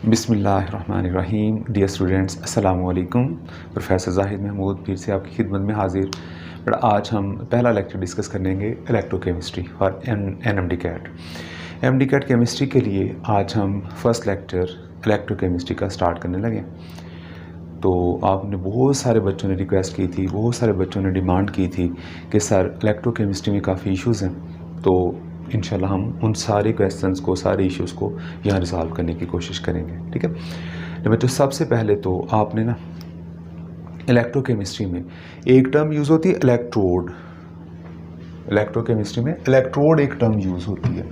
बिस्मिल्लाहिर्रहमानिर्रहीम। Dear students, अस्सलाम वालेकुम। प्रोफेसर जाहिद महमूद फिर से आपकी खिदमत में हाजिर। बट आज हम पहला लेक्चर डिस्कस करेंगे इलेक्ट्रोकेमिस्ट्री और NMDCAT. MDCAT chemistry के लिए आज हम फर्स्ट लेक्चर इलेक्ट्रोकेमिस्ट्री का स्टार्ट करने लगे। तो आपने बहुत सारे बच्चों ने रिक्वेस्ट की थी, बहुत सारे बच्चों ने डिमांड की थी कि सर इलेक्ट्रोकेमिस्ट्री में काफ़ी इश्यूज़ हैं, तो इंशाल्लाह हम उन सारे क्वेश्चंस को, सारे इश्यूज़ को यहाँ रिजॉल्व करने की कोशिश करेंगे। ठीक है। तो बच्चों, सबसे पहले तो आपने ना इलेक्ट्रोकेमिस्ट्री में एक टर्म यूज़ होती है इलेक्ट्रोड। इलेक्ट्रोकेमिस्ट्री में इलेक्ट्रोड एक टर्म यूज़ होती है,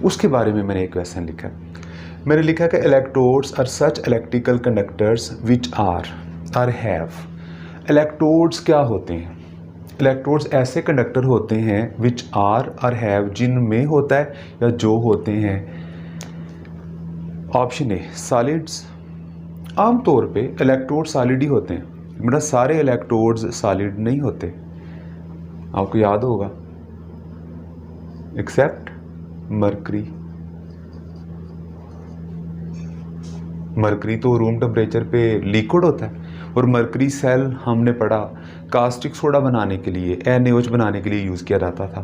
उसके बारे में मैंने एक क्वेश्चन लिखा है। मैंने लिखा कि electrodes are such electrical conductors which are have. Electrodes क्या होते हैं? इलेक्ट्रोड्स ऐसे कंडक्टर होते हैं विच आर हैव, जिनमें होता है या जो होते हैं। Option A solids. आमतौर पे इलेक्ट्रोड सॉलिड ही होते हैं बेटा, सारे इलेक्ट्रोड्स सॉलिड नहीं होते, आपको याद होगा, एक्सेप्ट मरकरी। मरकरी तो रूम टेम्परेचर पे लिक्विड होता है, और मरकरी सेल हमने पढ़ा कास्टिक सोडा बनाने के लिए, NaOH बनाने के लिए यूज़ किया जाता था।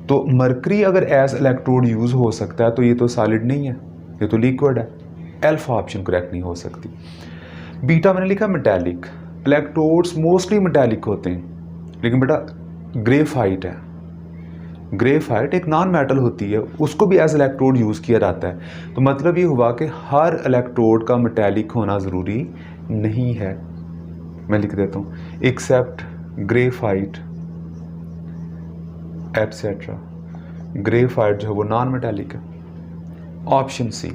तो मरकरी अगर एज इलेक्ट्रोड यूज़ हो सकता है तो ये तो सॉलिड नहीं है, ये तो लिक्विड है। अल्फा ऑप्शन करेक्ट नहीं हो सकती। बीटा मैंने लिखा मेटालिक। इलेक्ट्रोड्स मोस्टली मेटालिक होते हैं, लेकिन बेटा ग्रेफाइट है, ग्रेफाइट एक नॉन मेटल होती है, उसको भी एज इलेक्ट्रोड यूज़ किया जाता है। तो मतलब ये हुआ कि हर इलेक्ट्रोड का मेटालिक होना ज़रूरी नहीं है। मैं लिख देता हूँ एक्सेप्ट ग्रेफाइट एटसेट्रा। ग्रेफाइट जो है वो नॉन मेटालिक है। ऑप्शन सी,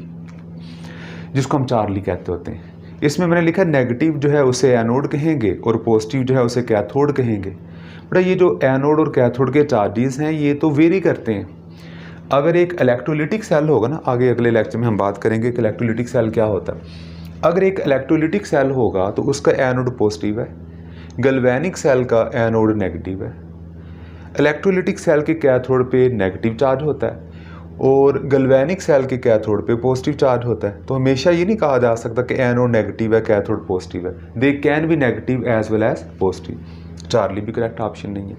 जिसको हम चार्ली कहते होते हैं। इसमें मैंने लिखा नेगेटिव जो है उसे एनोड कहेंगे और पॉजिटिव जो है उसे कैथोड कहेंगे। बेटा ये जो एनोड और कैथोड के चार्जेस हैं ये तो वेरी करते हैं। अगर एक इलेक्ट्रोलिटिक सेल होगा ना, आगे अगले लेक्चर में हम बात करेंगे कि इलेक्ट्रोलिटिक सेल क्या होता है। अगर एक इलेक्ट्रोलिटिक सेल होगा तो उसका एनोड पॉजिटिव है, गैल्वेनिक सेल का एनोड नेगेटिव है। इलेक्ट्रोलिटिक सेल के कैथोड पे नेगेटिव चार्ज होता है और गैल्वेनिक सेल के कैथोड पे पॉजिटिव चार्ज होता है। तो हमेशा ये नहीं कहा जा सकता कि एनोड नेगेटिव है कैथोड पॉजिटिव है। They can be negative as well as positive. Charlie भी करेक्ट ऑप्शन नहीं है।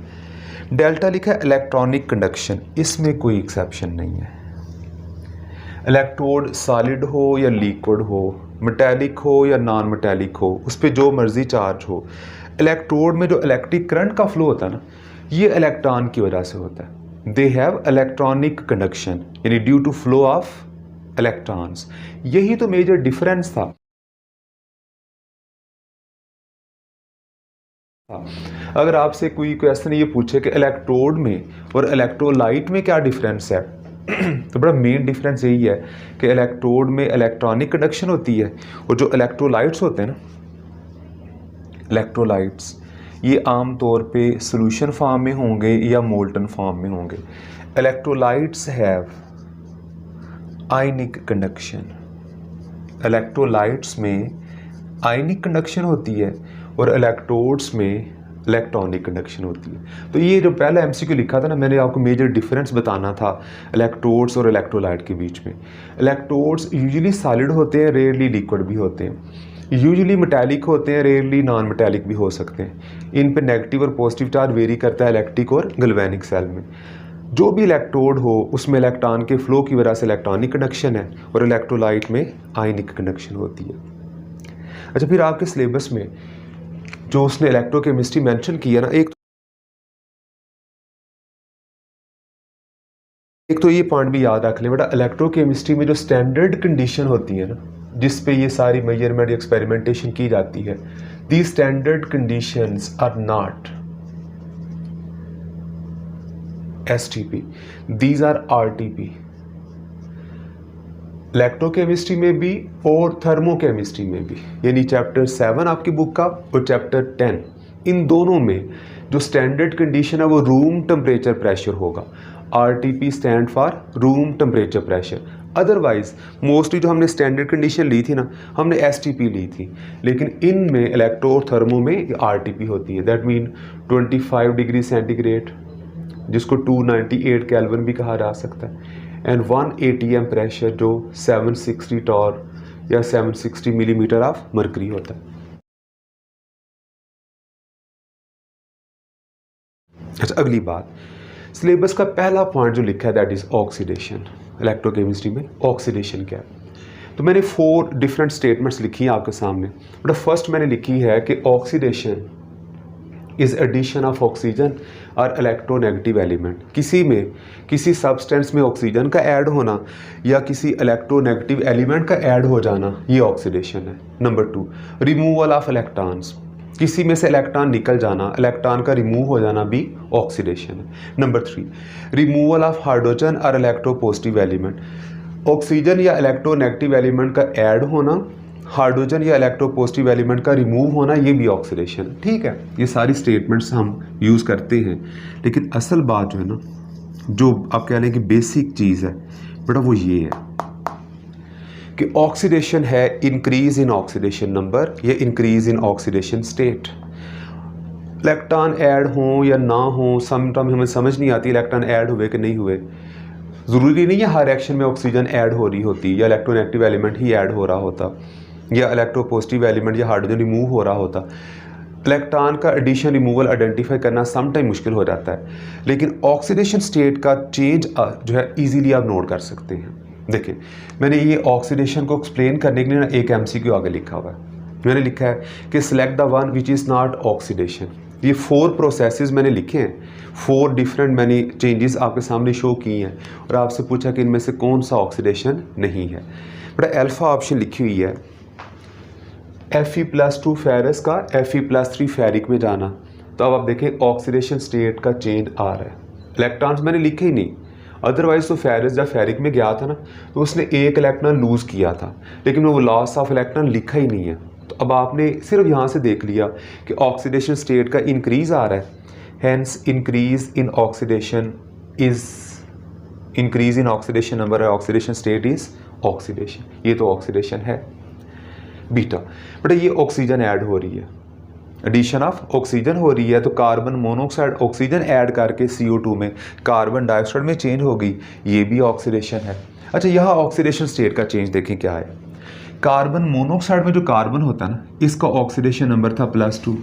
डेल्टा लिखा है इलेक्ट्रॉनिक कंडक्शन, इसमें कोई एक्सेप्शन नहीं है। इलेक्ट्रोड सॉलिड हो या लिक्विड हो, मेटालिक हो या नॉन मेटालिक हो, उस पर जो मर्जी चार्ज हो, इलेक्ट्रोड में जो इलेक्ट्रिक करंट का फ्लो होता है ना, ये इलेक्ट्रॉन की वजह से होता है। दे हैव इलेक्ट्रॉनिक कंडक्शन, यानी due to flow of electrons. यही तो मेजर डिफरेंस था। अगर आपसे कोई क्वेश्चन ये पूछे कि इलेक्ट्रोड में और इलेक्ट्रोलाइट में क्या डिफरेंस है तो बड़ा मेन डिफरेंस यही है कि इलेक्ट्रोड में इलेक्ट्रॉनिक कंडक्शन होती है, और जो इलेक्ट्रोलाइट्स होते हैं ना, इलेक्ट्रोलाइट्स ये आम तौर पे सॉल्यूशन फॉर्म में होंगे या मोल्टन फॉर्म में होंगे। Electrolytes have ionic conduction. Electrolytes में आयनिक कंडक्शन होती है और इलेक्ट्रोड्स में इलेक्ट्रॉनिक कंडक्शन होती है। तो ये जो पहला MCQ लिखा था ना, मैंने आपको मेजर डिफरेंस बताना था इलेक्ट्रोड्स और इलेक्ट्रोलाइट के बीच में। इलेक्ट्रोड्स यूजुअली सॉलिड होते हैं, रेयरली लिक्विड भी होते हैं। यूजुअली मेटालिक होते हैं, रेयरली नॉन मेटालिक भी हो सकते हैं। इन पे नेगेटिव और पॉजिटिव चार्ज वेरी करता है इलेक्ट्रिक और गैल्वेनिक सेल में। जो भी इलेक्ट्रोड हो उसमें इलेक्ट्रॉन के फ्लो की वजह से इलेक्ट्रॉनिक कंडक्शन है, और इलेक्ट्रोलाइट में आयनिक कंडक्शन होती है। अच्छा, फिर आपके सिलेबस में जो उसने इलेक्ट्रोकेमिस्ट्री मेंशन किया ना, एक तो ये पॉइंट भी याद रख लें बेटा, इलेक्ट्रोकेमिस्ट्री में जो स्टैंडर्ड कंडीशन होती है ना, जिस पे ये सारी मेजरमेंट एक्सपेरिमेंटेशन की जाती है, the standard conditions are not STP, these are RTP। Electrochemistry में भी और थर्मोकेमिस्ट्री में भी, यानी चैप्टर 7 आपकी बुक का और चैप्टर 10, इन दोनों में जो स्टैंडर्ड कंडीशन है वो रूम टेम्परेचर प्रेशर होगा। RTP stand for room temperature pressure. Otherwise mostly जो हमने स्टैंडर्ड कंडीशन ली थी ना, हमने STP ली थी, लेकिन इनमें इलेक्ट्रो और थर्मो में RTP होती है। दैट मीन 25 डिग्री सेंटीग्रेड, जिसको 298 केल्विन भी कहा जा सकता है, एंड 1 atm प्रेशर जो 760 टॉर या 760 मिलीमीटर ऑफ मरकरी होता है। अच्छा, अगली बात, सिलेबस का पहला पॉइंट जो लिखा है दैट इज ऑक्सीडेशन। इलेक्ट्रोकेमिस्ट्री में ऑक्सीडेशन क्या है? तो मैंने 4 डिफरेंट स्टेटमेंट्स लिखी हैं आपके सामने। बट फर्स्ट मैंने लिखी है कि oxidation is addition of oxygen और इलेक्ट्रोनेगेटिव एलिमेंट। किसी सब्सटेंस में ऑक्सीजन का ऐड होना या किसी इलेक्ट्रोनेगेटिव एलिमेंट का ऐड हो जाना, ये ऑक्सीडेशन है। नंबर 2, रिमूवल ऑफ इलेक्ट्रॉन्स, किसी में से इलेक्ट्रॉन निकल जाना, इलेक्ट्रॉन का रिमूव हो जाना भी ऑक्सीडेशन है। नंबर 3, रिमूवल ऑफ हाइड्रोजन और इलेक्ट्रोपॉजिटिव एलिमेंट, ऑक्सीजन या इलेक्ट्रोनेगेटिव एलिमेंट का ऐड होना, हाइड्रोजन या इलेक्ट्रोपॉजिटिव एलिमेंट का रिमूव होना, ये भी ऑक्सीडेशन। ठीक है, ये सारी स्टेटमेंट्स हम यूज़ करते हैं, लेकिन असल बात जो है ना, जो आप कह लें कि बेसिक चीज़ है बेटा, वो ये है कि ऑक्सीडेशन है इंक्रीज इन ऑक्सीडेशन नंबर या increase in oxidation state. Electron add हों या ना हो, समटाइम हमें समझ नहीं आती इलेक्ट्रॉन ऐड हुए कि नहीं हुए। ज़रूरी नहीं है हर रिएक्शन में ऑक्सीजन ऐड हो रही होती या इलेक्ट्रोनेगेटिव एलिमेंट ही ऐड हो रहा होता या इलेक्ट्रोपॉजिटिव एलिमेंट या हाइड्रोजन रिमूव हो रहा होता। इलेक्ट्रॉन का एडिशन रिमूवल आइडेंटिफाई करना सम टाइम मुश्किल हो जाता है, लेकिन ऑक्सीडेशन स्टेट का चेंज जो है ईजीली आप नोट कर सकते हैं। देखिए, मैंने ये ऑक्सीडेशन को एक्सप्लेन करने के लिए ना एक MCQ आगे लिखा हुआ है। मैंने लिखा है कि select the one which is not oxidation. ये 4 प्रोसेसेस मैंने लिखे हैं, 4 डिफरेंट मैंने चेंजेस आपके सामने शो किए हैं और आपसे पूछा कि इनमें से कौन सा ऑक्सीडेशन नहीं है। बड़ा अल्फा ऑप्शन लिखी हुई है, Fe+2 फेरस का Fe+3 फेरिक में जाना। तो अब आप देखें ऑक्सीडेशन स्टेट का चेंज आ रहा है। इलेक्ट्रॉन्स मैंने लिखे ही नहीं, अदरवाइज तो फेरस जब फेरिक में गया था ना, तो उसने एक इलेक्ट्रॉन लूज़ किया था, लेकिन वो लॉस ऑफ इलेक्ट्रॉन लिखा ही नहीं है। तो अब आपने सिर्फ यहाँ से देख लिया कि ऑक्सीडेशन स्टेट का इंक्रीज आ रहा है, hence increase in oxidation number है, ऑक्सीडेशन स्टेट इज ऑक्सीडेशन। ये तो ऑक्सीडेशन है बीटा। बट ये ऑक्सीजन ऐड हो रही है, एडिशन ऑफ ऑक्सीजन हो रही है, तो कार्बन मोनोऑक्साइड ऑक्सीजन ऐड करके CO2 में कार्बन डाइऑक्साइड में चेंज होगी, ये भी ऑक्सीडेशन है। अच्छा, यहाँ ऑक्सीडेशन स्टेट का चेंज देखें क्या है। कार्बन मोनोऑक्साइड में जो कार्बन होता है ना, इसका ऑक्सीडेशन नंबर था +2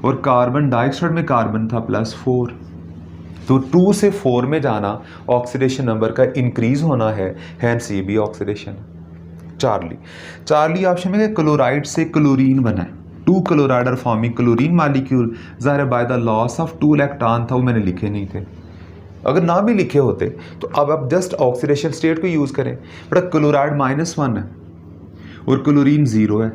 और कार्बन डाइऑक्साइड में कार्बन था +4। तो 2 से 4 में जाना ऑक्सीडेशन नंबर का इंक्रीज होना है, हैंस ये भी ऑक्सीडेशन है। चार्ली ऑप्शन में क्लोराइड से क्लोरीन बना है, 2 chloride are forming chlorine molecule. ज़ाहिर by the loss of 2 electron था, वो मैंने लिखे नहीं थे। अगर ना भी लिखे होते तो अब आप जस्ट ऑक्सीडेशन स्टेट को यूज़ करें। बट क्लोराइड -1 है और क्लोरीन 0 है।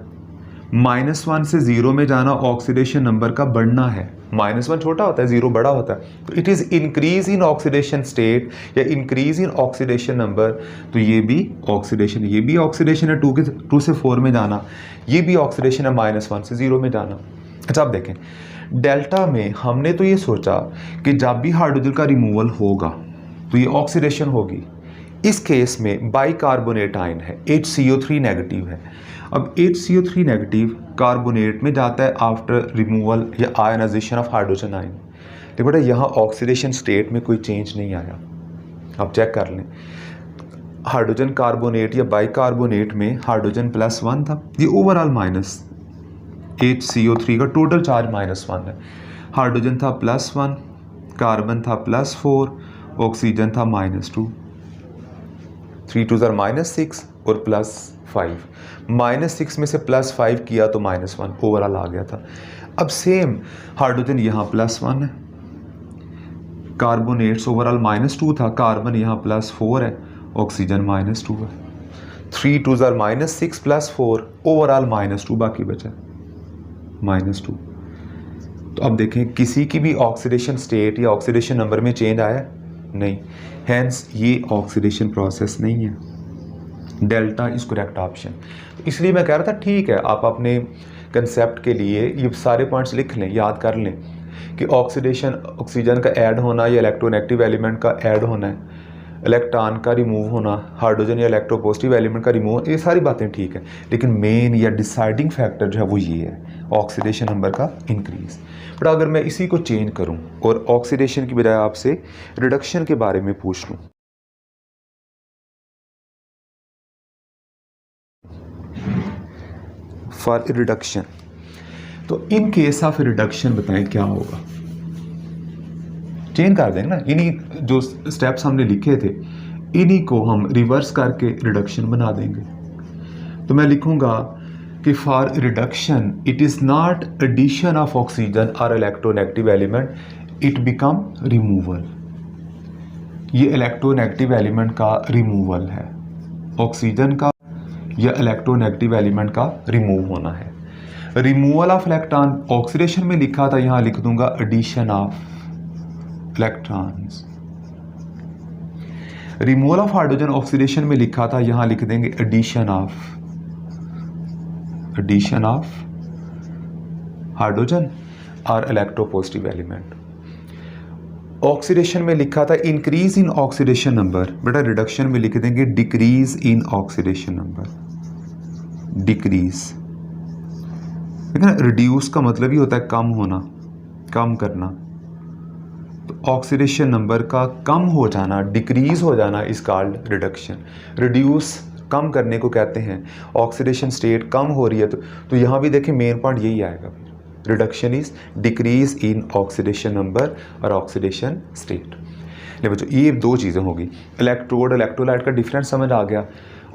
-1 से 0 में जाना ऑक्सीडेशन नंबर का बढ़ना है। -1 छोटा होता है, 0 बड़ा होता है, तो it is increase in oxidation state या इंक्रीज इन ऑक्सीडेशन नंबर। तो ये भी ऑक्सीडेशन है। 2 से 4 में जाना, ये भी ऑक्सीडेशन है, -1 से 0 में जाना। अच्छा, आप देखें डेल्टा में हमने तो ये सोचा कि जब भी हाइड्रोजन का रिमूवल होगा तो ये ऑक्सीडेशन होगी। इस केस में बाइकार्बोनेट आयन है, HCO3 नेगेटिव है। अब HCO3 नेगेटिव कार्बोनेट में जाता है आफ्टर रिमूवल या आयनाइजेशन ऑफ हाइड्रोजन आयन। तो बेटा यहाँ ऑक्सीडेशन स्टेट में कोई चेंज नहीं आया। आप चेक कर लें, हाइड्रोजन कार्बोनेट या बाइकार्बोनेट में हाइड्रोजन +1 था, ये ओवरऑल माइनस HCO3 का टोटल चार्ज -1 है। हाइड्रोजन था +1, कार्बन था +4, ऑक्सीजन था -2, 3 2 -6 और +5। -6 में से +5 किया तो -1 ओवरऑल आ गया था। अब सेम हाइड्रोजन यहाँ +1 है, कार्बोनेट्स ओवरऑल -2 था, कार्बन यहाँ +4 है, ऑक्सीजन -2 है। 3 2 -6 +4 ओवरऑल -2 बाकी बचा -2। तो अब देखें किसी की भी ऑक्सीडेशन स्टेट या ऑक्सीडेशन नंबर में चेंज आया नहीं, हैंस ये ऑक्सीडेशन प्रोसेस नहीं है। Delta is correct option. इसलिए मैं कह रहा था ठीक है, आप अपने कंसेप्ट के लिए ये सारे पॉइंट्स लिख लें, याद कर लें कि ऑक्सीडेशन ऑक्सीजन का ऐड होना या इलेक्ट्रोनेगेटिव एलिमेंट का ऐड होना है, इलेक्ट्रॉन का रिमूव होना, हाइड्रोजन या इलेक्ट्रोपॉजिटिव एलिमेंट का रिमूव, ये सारी बातें ठीक है, लेकिन मेन या डिसाइडिंग फैक्टर जो है वो ये है, ऑक्सीडेशन नंबर का इंक्रीज। बट अगर मैं इसी को चेंज करूं और ऑक्सीडेशन की बजाय आपसे रिडक्शन के बारे में पूछ लूं, फॉर रिडक्शन। तो इन केस ऑफ रिडक्शन बताएं क्या होगा। चेंज कर देंगे ना, इन्हीं जो स्टेप्स हमने लिखे थे इन्हीं को हम रिवर्स करके रिडक्शन बना देंगे। तो मैं लिखूंगा कि for reduction it is not addition of oxygen और electronegative element, it become removal. ये इलेक्ट्रोनेगेटिव एलिमेंट का रिमूवल है, ऑक्सीजन का या इलेक्ट्रोनेगेटिव एलिमेंट का रिमूव होना है। रिमूवल ऑफ इलेक्ट्रॉन ऑक्सीडेशन में लिखा था, यहां लिख दूंगा addition of electrons. Removal of hydrogen oxidation में लिखा था, यहां लिख देंगे एडिशन ऑफ हाइड्रोजन और इलेक्ट्रोपॉजिटिव एलिमेंट। ऑक्सीडेशन में लिखा था इंक्रीज इन ऑक्सीडेशन नंबर, बेटा रिडक्शन में लिख देंगे decrease in oxidation number. Decrease, देखिए ना, रिड्यूस का मतलब ही होता है कम होना, कम करना। तो ऑक्सीडेशन नंबर का कम हो जाना, डिक्रीज हो जाना इज कॉल्ड रिडक्शन। रिड्यूस कम करने को कहते हैं, ऑक्सीडेशन स्टेट कम हो रही है तो यहाँ भी देखिए मेन पॉइंट यही आएगा। Reduction is decrease in oxidation number और ऑक्सीडेशन स्टेट। ले बच्चों, ये दो चीज़ें होगी, इलेक्ट्रोड इलेक्ट्रोलाइट का डिफरेंस समझ आ गया,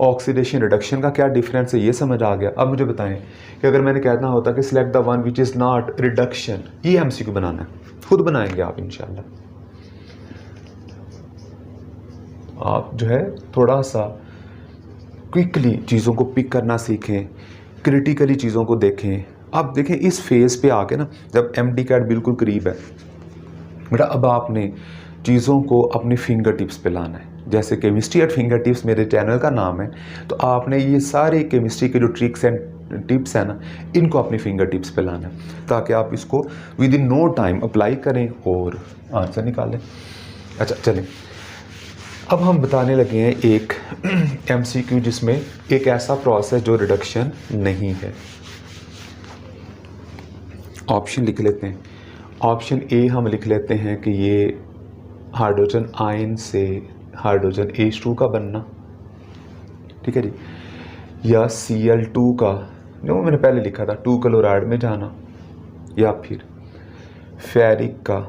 ऑक्सीडेशन रिडक्शन का क्या डिफरेंस है ये समझ आ गया। अब मुझे बताएं कि अगर मैंने कहना होता कि select the one which is not reduction, ये एमसीक्यू बनाना है, खुद बनाएंगे आप इंशाल्लाह। आप जो है थोड़ा सा क्विकली चीज़ों को पिक करना सीखें, क्रिटिकली चीज़ों को देखें। अब देखें इस फेज़ पे आके ना, जब एमडी कैट बिल्कुल करीब है बेटा, अब आपने चीज़ों को अपनी फिंगर टिप्स पे लाना है। जैसे केमिस्ट्री एट फिंगर टिप्स मेरे चैनल का नाम है, तो आपने ये सारे केमिस्ट्री के जो ट्रिक्स एंड टिप्स हैं ना, इनको अपनी फिंगर टिप्स पे लाना है ताकि आप इसको within no time apply करें और आंसर निकालें। अच्छा चलें, अब हम बताने लगे हैं एक एमसीक्यू जिसमें एक ऐसा प्रोसेस जो रिडक्शन नहीं है। ऑप्शन लिख लेते हैं। ऑप्शन ए हम लिख लेते हैं कि ये हाइड्रोजन आयन से हाइड्रोजन H2 का बनना, ठीक है जी, या Cl2 का, जो मैंने पहले लिखा था 2 क्लोराइड में जाना, या फिर फेरिक का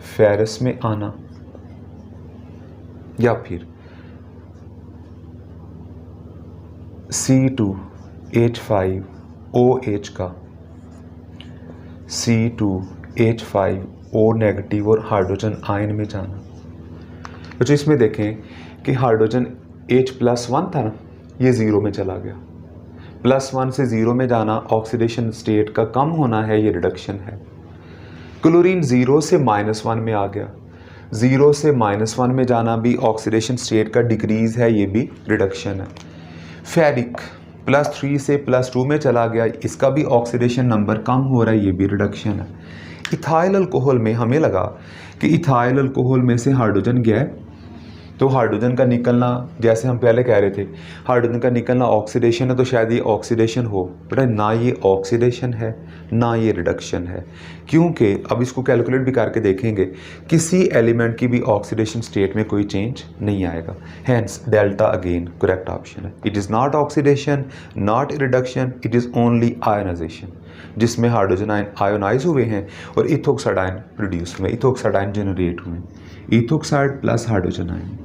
फेरस में आना, या फिर C2H5OH का C2H5O नेगेटिव और हाइड्रोजन आयन में जाना। तो इसमें देखें कि हाइड्रोजन H+1 था ना, ये ज़ीरो में चला गया। +1 से ज़ीरो में जाना ऑक्सीडेशन स्टेट का कम होना है, ये रिडक्शन है। क्लोरीन 0 से -1 में आ गया, 0 से -1 में जाना भी ऑक्सीडेशन स्टेट का डिक्रीज़ है, ये भी रिडक्शन है। फेरिक +3 से +2 में चला गया, इसका भी ऑक्सीडेशन नंबर कम हो रहा है, ये भी रिडक्शन है। इथाइल अल्कोहल में हमें लगा कि इथाइल अल्कोहल में से हाइड्रोजन गया, तो हाइड्रोजन का निकलना, जैसे हम पहले कह रहे थे हाइड्रोजन का निकलना ऑक्सीडेशन है, तो शायद ये ऑक्सीडेशन हो, बेटा ना ये ऑक्सीडेशन है ना ये रिडक्शन है, क्योंकि अब इसको कैलकुलेट भी करके देखेंगे किसी एलिमेंट की भी ऑक्सीडेशन स्टेट में कोई चेंज नहीं आएगा। Hence delta again correct option है। It is not oxidation, not reduction, it is only ionization, जिसमें हाइड्रोजन आयन आयोनाइज हुए हैं और इथोक्साइड आयन प्रोड्यूस हुए, इथोक्साइड आयन जनरेट हुए, इथोक्साइड प्लस हाइड्रोजन आयन।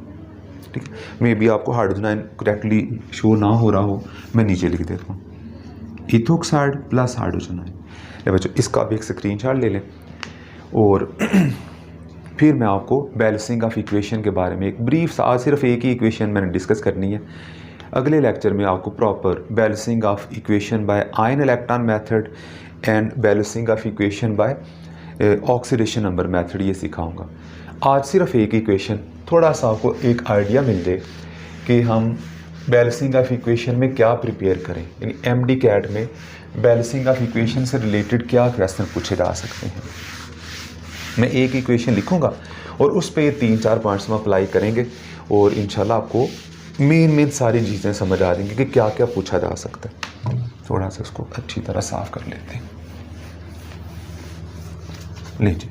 ठीक है, मे बी आपको हाइड्रोजन आयन करेक्टली शो ना हो रहा हो, मैं नीचे लिख देता हूँ इथोक्साइड प्लस हाइड्रोजन आयन। ले बच्चों, इसका भी एक स्क्रीनशॉट ले लें और फिर मैं आपको बैलेंसिंग ऑफ इक्वेशन के बारे में एक ब्रीफ सा, आज सिर्फ एक ही इक्वेशन मैंने डिस्कस करनी है। अगले लेक्चर में आपको proper balancing of equation by ion electron method and balancing of equation by oxidation number method ये सिखाऊंगा। आज सिर्फ एक इक्वेशन, थोड़ा सा आपको एक आइडिया मिल जाए कि हम बैलेंसिंग ऑफ इक्वेशन में क्या प्रिपेयर करें, यानी एमडी कैट में बैलेंसिंग ऑफ इक्वेशन से रिलेटेड क्या क्वेश्चन पूछे जा सकते हैं। मैं एक इक्वेशन लिखूंगा और उस पर 3-4 पॉइंट्स में अप्लाई करेंगे और इंशाल्लाह आपको मेन सारी चीज़ें समझ आ जाएंगी कि क्या क्या पूछा जा सकता है। थोड़ा सा इसको अच्छी तरह साफ कर लेते हैं। लीजिए,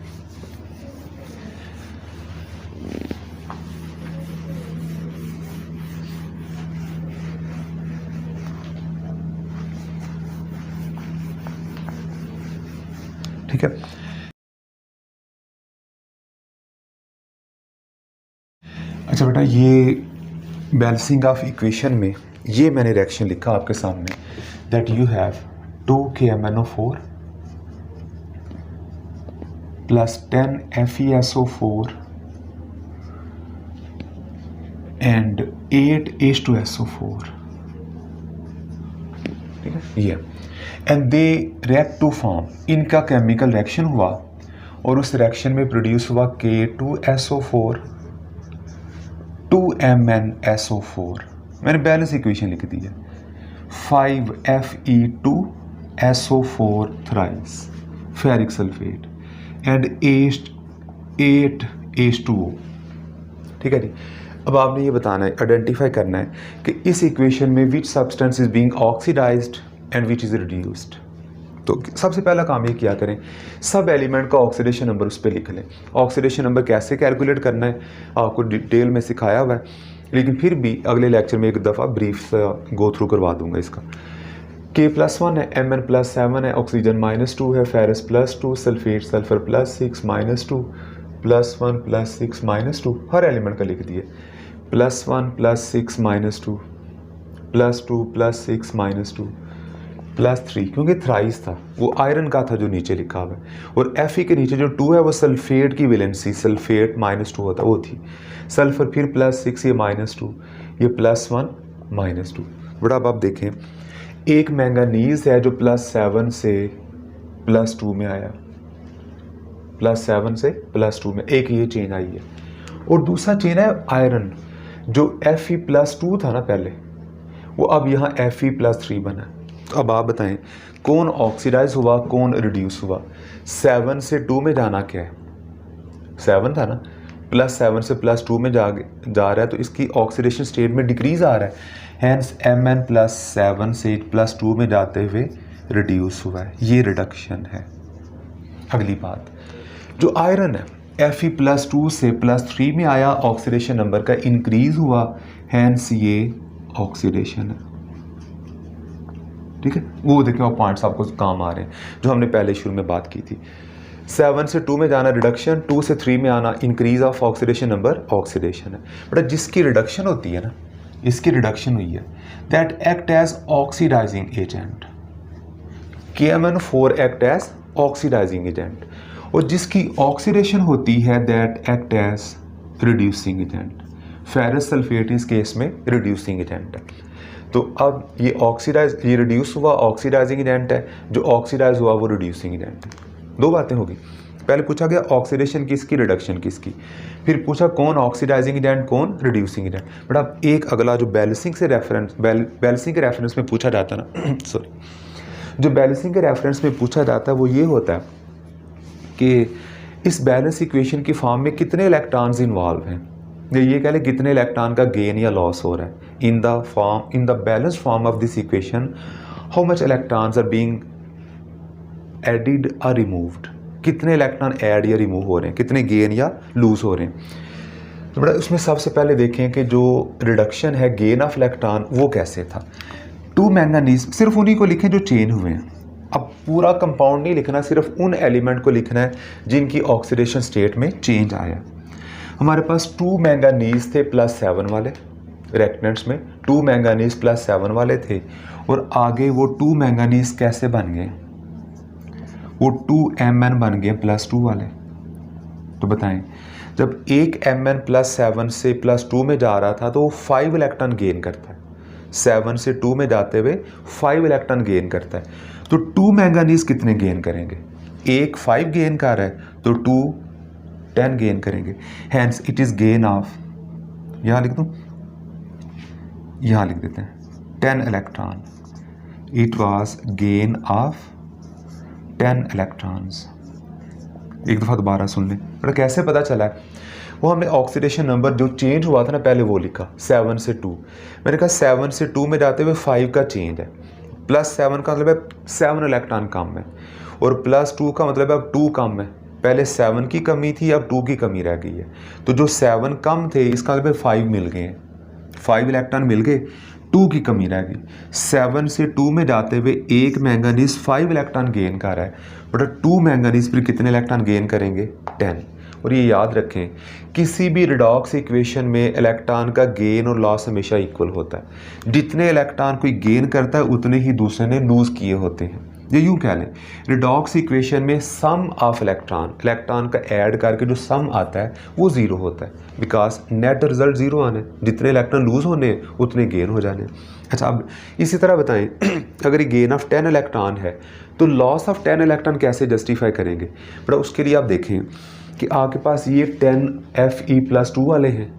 ठीक है। अच्छा बेटा, ये बैलेंसिंग ऑफ इक्वेशन में ये मैंने रिएक्शन लिखा आपके सामने, that you have 2KMnO4 plus 10 FeSO4 and 8 H2SO4, ठीक है ये, and they react to form, इनका केमिकल रिएक्शन हुआ और उस रिएक्शन में प्रोड्यूस हुआ K2SO4 2MnSO4, मैंने बैलेंस इक्वेशन लिख दी है, 5Fe2SO4 thrice ferric sulphate and 8 H2O, ठीक है जी। अब आपने ये बताना है, आइडेंटिफाई करना है कि इस इक्वेशन में which substance is being oxidised and which is reduced. तो सबसे पहला काम ये किया करें, सब एलिमेंट का ऑक्सीडेशन नंबर उस पर लिख लें। ऑक्सीडेशन नंबर कैसे कैलकुलेट करना है आपको डिटेल में सिखाया हुआ है, लेकिन फिर भी अगले लेक्चर में एक दफ़ा ब्रीफ गो थ्रू करवा दूंगा इसका। K+1 है, Mn+7 है, ऑक्सीजन -2 है, फेरस +2, सल्फेट सल्फर +6 -2, +1 +6 -2, हर एलिमेंट का लिख दिए, +1 +6 -2, +2 +6 -2, +3, क्योंकि थ्राइस था, वो आयरन का था जो नीचे लिखा हुआ है, और Fe के नीचे जो 2 है वो सल्फेट की वैलेंसी, सल्फेट -2 होता वो थी, सल्फर फिर +6, ये -2, ये +1 -2। बड़ा अब आप देखें, एक मैंगानीज है जो +7 से +2 में आया, +7 से +2 में एक ये चेंज आई है, और दूसरा चेंज है आयरन जो Fe+2 था ना पहले, वो अब यहाँ Fe+3 बना। तो अब आप बताएं कौन ऑक्सीडाइज हुआ, कौन रिड्यूस हुआ। 7 से 2 में जाना क्या है, 7 था ना, +7 से +2 में जा रहा है, तो इसकी ऑक्सीडेशन स्टेट में डिक्रीज आ रहा है, हैंस Mn+7 से +2 में जाते हुए रिड्यूस हुआ है, ये रिडक्शन है। अगली बात, जो आयरन है Fe+2 से +3 में आया, ऑक्सीडेशन नंबर का इंक्रीज हुआ, हैंस ये ऑक्सीडेशन है, ठीक है। वो देखिए और पॉइंट्स आपको काम आ रहे हैं जो हमने पहले शुरू में बात की थी। 7 से 2 में जाना रिडक्शन, 2 से 3 में आना increase of oxidation number, oxidation है। बट जिसकी रिडक्शन होती है ना, इसकी रिडक्शन हुई है, that act as oxidising agent, KMnO4 act as oxidising agent, और जिसकी ऑक्सीडेशन होती है that act as reducing agent, ferrous sulphate इस केस में रिड्यूसिंग एजेंट है। तो अब ये ये रिड्यूस हुआ, ऑक्सीडाइजिंग एजेंट है, जो ऑक्सीडाइज हुआ वो रिड्यूसिंग एजेंट है। दो बातें होगी, पहले पूछा गया ऑक्सीडेशन किसकी, रिडक्शन किसकी, फिर पूछा कौन ऑक्सीडाइजिंग एजेंट कौन रिड्यूसिंग एजेंट। बट अब एक अगला जो बैलेंसिंग के रेफरेंस में पूछा जाता है ना सॉरी, जो बैलेंसिंग के रेफरेंस में पूछा जाता है वो ये होता है कि इस बैलेंस इक्वेशन की फॉर्म में कितने इलेक्ट्रॉन्स इन्वॉल्व हैं, ये कह लें कितने इलेक्ट्रॉन का गेन या लॉस हो रहा है in the balance form of this equation, how much electrons are being added और रिमूव्ड, कितने इलेक्ट्रॉन ऐड या रिमूव हो रहे हैं, कितने गेन या लूज हो रहे हैं। तो बड़ा उसमें सबसे पहले देखें कि जो रिडक्शन है गेन ऑफ इलेक्ट्रॉन वो कैसे था। 2 मैंगानीज सिर्फ उन्हीं को लिखें जो चेंज हुए हैं, अब पूरा कंपाउंड नहीं लिखना, सिर्फ उन एलिमेंट को लिखना है जिनकी ऑक्सीडेशन स्टेट में चेंज आया। हमारे पास 2 मैंगानीज थे +7 वाले रिएक्टेंट्स में, 2 मैंगानीज +7 वाले थे, और आगे वो 2 मैंगानीज कैसे बन गए, वो 2Mn बन गए +2 वाले। तो बताएं, जब एक Mn+7 से +2 में जा रहा था तो वो 5 इलेक्ट्रॉन गेन करता है, 7 से 2 में जाते हुए 5 इलेक्ट्रॉन गेन करता है। तो 2 मैंगानीज कितने गेन करेंगे, एक 5 गेन कर रहा है तो 2 10 गेन करेंगे, hence it is gain of, यहाँ लिख दूँ, यहाँ लिख देते हैं 10 electron, it was gain of 10 electrons. एक दफ़ा दोबारा सुन लें, बड़ा कैसे पता चला है, वो हमने ऑक्सीडेशन नंबर जो चेंज हुआ था ना पहले वो लिखा 7 से 2, मैंने कहा 7 से 2 में जाते हुए 5 का चेंज है, +7 का मतलब है 7 इलेक्ट्रॉन कम है, और +2 का मतलब है अब 2 कम है, पहले 7 की कमी थी अब 2 की कमी रह गई है, तो जो 7 कम थे इसका मतलब 5 मिल गए हैं, 5 इलेक्ट्रॉन मिल गए, 2 की कमी रह गई। 7 से 2 में जाते हुए एक मैंगनीज 5 इलेक्ट्रॉन गेन कर रहा है, बट 2 मैंगनीज फिर कितने इलेक्ट्रॉन गेन करेंगे? 10। और ये याद रखें, किसी भी रिडॉक्स इक्वेशन में इलेक्ट्रॉन का गेन और लॉस हमेशा इक्वल होता है। जितने इलेक्ट्रॉन कोई गेन करता है उतने ही दूसरे ने लूज़ किए होते हैं। ये यूँ कह लें, रिडॉक्स इक्वेशन में सम ऑफ इलेक्ट्रॉन का ऐड करके जो सम आता है वो ज़ीरो होता है, बिकॉज नेट रिजल्ट ज़ीरो आना है। जितने इलेक्ट्रॉन लूज़ होने हैं उतने गेन हो जाने। अच्छा, अब इसी तरह बताएं अगर ये गेन ऑफ 10 इलेक्ट्रॉन है तो लॉस ऑफ 10 इलेक्ट्रॉन कैसे जस्टिफाई करेंगे? बट उसके लिए आप देखें कि आपके पास ये 10 Fe+2 वाले हैं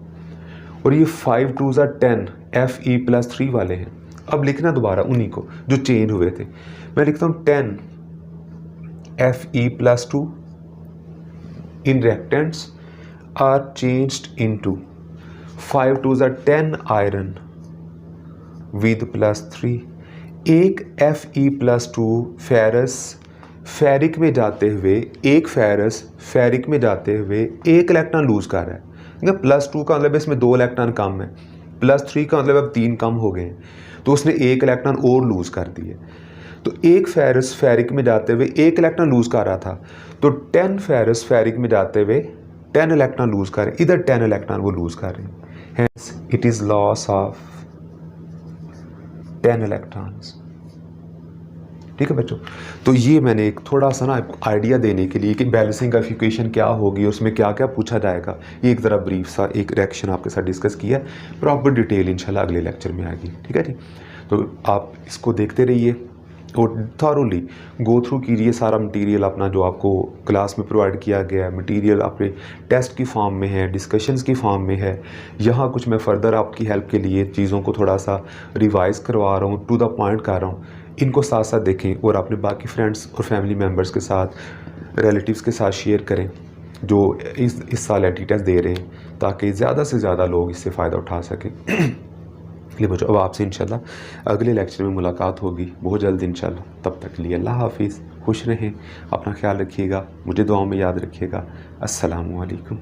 और ये 5 2s are 10 Fe+3 वाले हैं। अब लिखना दोबारा उन्हीं को जो चेंज हुए थे। मैं लिखता हूँ 10 Fe+2 in reactants are changed into 5 2s are 10 iron with +3। एक Fe+2 फेरस फेरिक में जाते हुए एक फेरिक में जाते हुए एक इलेक्ट्रॉन लूज कर रहा है। +2 का मतलब इसमें 2 इलेक्ट्रॉन कम है, +3 का मतलब अब 3 कम हो गए हैं, तो उसने एक इलेक्ट्रॉन और लूज कर दिए। तो एक फेरस फेरिक में जाते हुए एक इलेक्ट्रॉन लूज कर रहा था, तो 10 फेरस फेरिक में जाते हुए 10 इलेक्ट्रॉन लूज कर रहे, इधर 10 इलेक्ट्रॉन वो लूज कर रहे हैं। Hence it is loss of 10 electrons. ठीक है बच्चों, तो ये मैंने एक थोड़ा सा ना आइडिया देने के लिए कि बैलेंसिंग ऑफ इक्वेशन क्या होगी, उसमें क्या क्या पूछा जाएगा, ये एक ज़रा ब्रीफ सा एक रिएक्शन आपके साथ डिस्कस किया। प्रॉपर डिटेल इंशाल्लाह अगले लेक्चर में आएगी। ठीक है जी, तो आप इसको देखते रहिए और थॉरोली गो थ्रू कीजिए सारा मटेरियल अपना जो आपको क्लास में प्रोवाइड किया गया है। मटेरियल आपके टेस्ट की फॉर्म में है, डिस्कशंस की फॉर्म में है। यहाँ कुछ मैं फ़र्दर आपकी हेल्प के लिए चीज़ों को थोड़ा सा रिवाइज़ करवा रहा हूँ, टू द पॉइंट कर रहा हूँ। इनको साथ साथ देखें और अपने बाकी फ्रेंड्स और फैमिली मेम्बर्स के साथ, रिलेटिव्स के साथ शेयर करें जो इस साल एंट्री टेस्ट दे रहे हैं, ताकि ज़्यादा से ज़्यादा लोग इससे फ़ायदा उठा सकें। इसलिए बच्चों अब आपसे इंशाल्लाह अगले लेक्चर में मुलाकात होगी बहुत जल्द इंशाल्लाह। तब तक के लिए अल्लाह हाफिज़, खुश रहें, अपना ख्याल रखिएगा, मुझे दुआओं में याद रखिएगा। अस्सलामु अलैकुम।